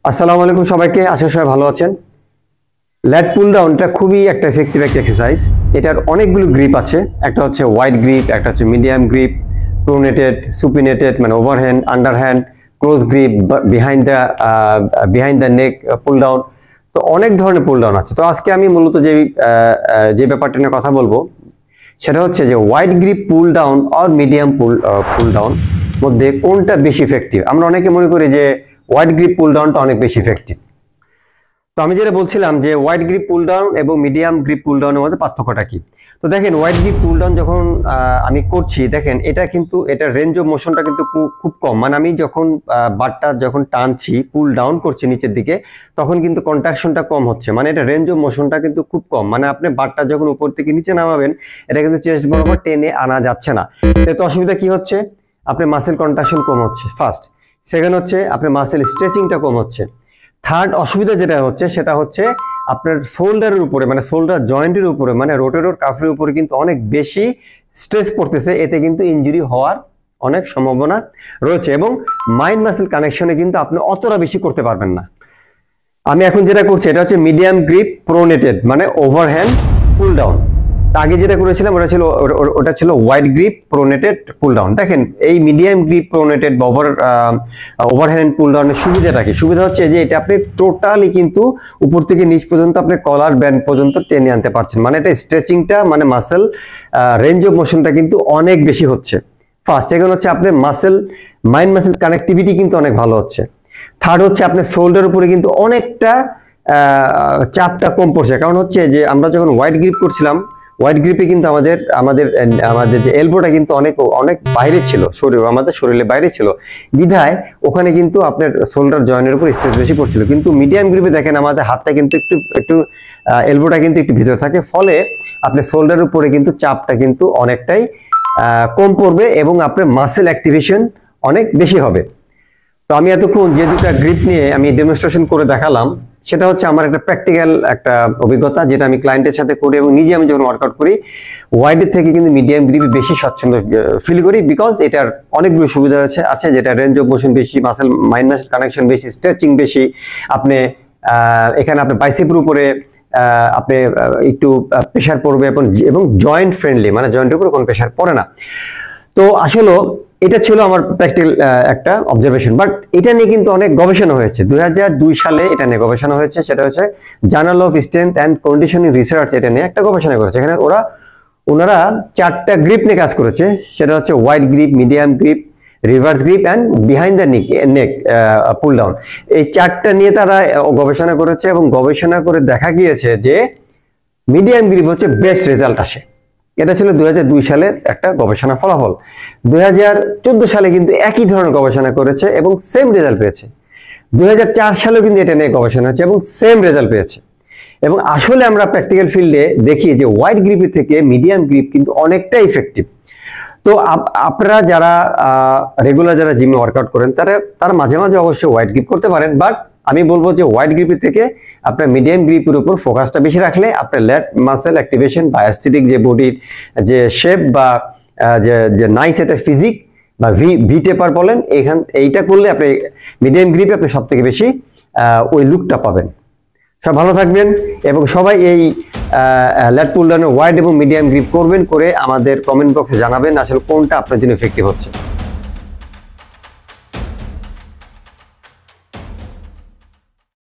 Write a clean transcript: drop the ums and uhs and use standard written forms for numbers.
আসসালামু আলাইকুম সবাইকে, আশা করি সবাই ভালো আছেন। ল্যাট পুল ডাউনটা খুবই একটা এফেক্টিভ একটা এক্সারসাইজ। এটার অনেকগুলো গ্রিপ আছে। একটা হচ্ছে ওয়াইড গ্রিপ, একটা হচ্ছে মিডিয়াম গ্রিপ, প্রোনেটেড, সুপিনেটেড মানে overhand, underhand, close grip, behind the neck pull down. তো অনেক ধরনের পুল ডাউন আছে। তো আজকে আমি মূলত যে ব্যাপারটা নিয়ে কথা বলবো সেটা হচ্ছে যে ওয়াইড গ্রিপ পুল ডাউন আর মিডিয়াম পুল ডাউন মধ্যে কোনটা বেশি ইফেক্টিভ। আমরা অনেকে মনে করি যে ওয়াইড গ্রিপ পুল ডাউনটা অনেক বেশি ইফেক্টিভ। তো আমি যেটা বলছিলাম যে ওয়াইড গ্রিপ পুল ডাউন এবং মিডিয়াম গ্রিপ পুল ডাউনের মধ্যে পার্থক্যটা কি। তো দেখেন ওয়াইড গ্রিপ পুল ডাউন যখন আমি করছি, দেখেন এটা রেঞ্জ অফ মোশনটা কিন্তু খুব কম। মানে আমি যখন বারটা যখন টানছি, পুল ডাউন করছি নিচের দিকে, তখন কিন্তু কন্ট্রাকশনটা কম হচ্ছে। মানে এটা রেঞ্জ অফ মোশনটা কিন্তু খুব কম। মানে আপনি বারটা যখন উপর থেকে নিচে নামাবেন, এটা কিন্তু চেস্ট বরাবর টেনে আনা যাচ্ছে না। এতে অসুবিধা কি হচ্ছে? আপনার মাসেল কন্ট্রাকশন কম হচ্ছে ফার্স্ট। সেকেন্ড হচ্ছে আপনার মাসেল স্ট্রেচিংটা কম হচ্ছে। থার্ড অসুবিধা যেটা হচ্ছে সেটা হচ্ছে আপনার শোল্ডারের উপরে, মানে শোল্ডার জয়েন্টের উপরে, মানে রোটেটর কাফের উপরে কিন্তু অনেক বেশি স্ট্রেস পড়তেছে। এতে কিন্তু ইনজুরি হওয়ার অনেক সম্ভাবনা রয়েছে এবং মাইন্ড মাসেল কানেকশনে কিন্তু আপনি অতটা বেশি করতে পারবেন না। আমি এখন যেটা করছি এটা হচ্ছে মিডিয়াম গ্রিপ প্রোনেটেড মানে ওভারহ্যান্ড পুল ডাউন। আগে যেটা করেছিলাম ওটা ছিল ওয়াইড গ্রিপ প্রোনেটেড পুল ডাউন। দেখেন এই মিডিয়াম গ্রিপ প্রোনেটেড বা ওভারহ্যান্ড পুল ডাউনের সুবিধাটা কি? সুবিধা হচ্ছে যে এটা আপনি টোটালি কিন্তু উপর থেকে নিচ পর্যন্ত আপনি কলার ব্যান্ড পর্যন্ত টেনে আনতে পারছেন। মানে এটা স্ট্রেচিংটা মানে মাসেল রেঞ্জ অফ মোশনটা কিন্তু অনেক বেশি হচ্ছে ফার্স্ট। সেকেন্ড হচ্ছে আপনার মাইন্ড মাসেল কানেক্টিভিটি কিন্তু অনেক ভালো হচ্ছে। থার্ড হচ্ছে আপনার শোল্ডার উপরে কিন্তু অনেকটা চাপটা কম পড়ছে। কারণ হচ্ছে যে আমরা যখন ওয়াইড গ্রিপ করছিলাম, ওয়াইড গ্রিপে কিন্তু আমাদের যে এলবোটা কিন্তু অনেক বাইরে ছিল, আমাদের শরীরের বাইরে ছিল, বিধায় ওখানে কিন্তু আপনার শোল্ডার জয়েন্টের উপর স্ট্রেস বেশি পড়ছিল। কিন্তু মিডিয়াম গ্রিপে দেখেন আমাদের হাতটা কিন্তু একটু এলবোটা কিন্তু একটু ভিতরে থাকে, ফলে আপনার শোল্ডারের উপরে কিন্তু চাপটা কিন্তু অনেকটাই কম পড়বে এবং আপনার মাসেল অ্যাক্টিভেশন অনেক বেশি হবে। তো আমি এতক্ষণ যে দুটা গ্রিপ নিয়ে আমি ডেমনস্ট্রেশন করে দেখালাম, সেটা হচ্ছে আমার একটা প্র্যাকটিক্যাল একটা অভিজ্ঞতা, যেটা আমি ক্লায়েন্টের সাথে করি এবং নিজে আমি যখন ওয়ার্কআউট করি, ওয়াইডের থেকে কিন্তু মিডিয়াম গ্রিপে বেশি স্বচ্ছন্দ ফিল করি। বিকজ এটার অনেকগুলো সুবিধা আছে, যেটা রেঞ্জ অফ মোশন বেশি, মাইন্ড মাসেল কানেকশন বেশি, স্ট্রেচিং বেশি। আপনি এখানে আপনার বাইসেপের উপরে আপনি একটু প্রেশার পড়বে এবং জয়েন্ট ফ্রেন্ডলি, মানে জয়েন্টের উপরে কোনো প্রেশার পড়ে না। তো আসলে এটা ছিল আমার প্র্যাকটিক্যাল একটা অবজারভেশন। বাট এটা নিয়ে কিন্তু অনেক গবেষণা হয়েছে। 2002 সালে এটা নিয়ে গবেষণা হয়েছে, সেটা হচ্ছে journal of strength and conditioning research. এটা নিয়ে একটা গবেষণা করেছে। এখানে ওনারা 4টা গ্রিপ নিয়ে কাজ করেছে। সেটা হচ্ছে wide grip, medium grip, reverse grip and behind the neck pull down. এই 4টা নিয়ে তারা গবেষণা করেছে এবং গবেষণা করে দেখা গিয়েছে যে মিডিয়াম গ্রিপ হচ্ছে বেস্ট রেজাল্ট আসে। এটা ছিল 2002 সালের একটা গবেষণা ফলাফল। 2014 সালে কিন্তু একই ধরনের গবেষণা করেছে এবং সেম রেজাল্ট পেয়েছে। 2004 সালেও কিন্তু এটা নিয়ে গবেষণা হয়েছে এবং সেম রেজাল্ট পেয়েছে। এবং আসলে আমরা প্র্যাকটিক্যাল ফিল্ডে দেখি যে ওয়াইড গ্রিপের থেকে মিডিয়াম গ্রিপ কিন্তু অনেকটা ইফেক্টিভ। তো আপনারা যারা রেগুলার যারা জিমে ওয়ার্কআউট করেন, তারা মাঝে মাঝে অবশ্যই ওয়াইড গ্রিপ করতে পারেন। বাট আমি বলবো যে ওয়াইড গ্রিপের থেকে আপনার মিডিয়াম গ্রিপের উপর ফোকাসটা বেশি রাখলে আপনার ল্যাট মাসেল অ্যাক্টিভেশন বা অ্যাস্থেটিক যে বডির যে শেপ বা যে নাইস একটা ফিজিক বা ভি টেপার বলেন, এইটা করলে আপনি মিডিয়াম গ্রিপে আপনি সব থেকে বেশি ওই লুকটা পাবেন। সব ভালো থাকবেন এবং সবাই এই ল্যাট পুল ডাউনে ওয়াইড এবং মিডিয়াম গ্রিপ করবেন, করে আমাদের কমেন্ট বক্সে জানাবেন আসলে কোনটা আপনার জন্য এফেক্টিভ হচ্ছে।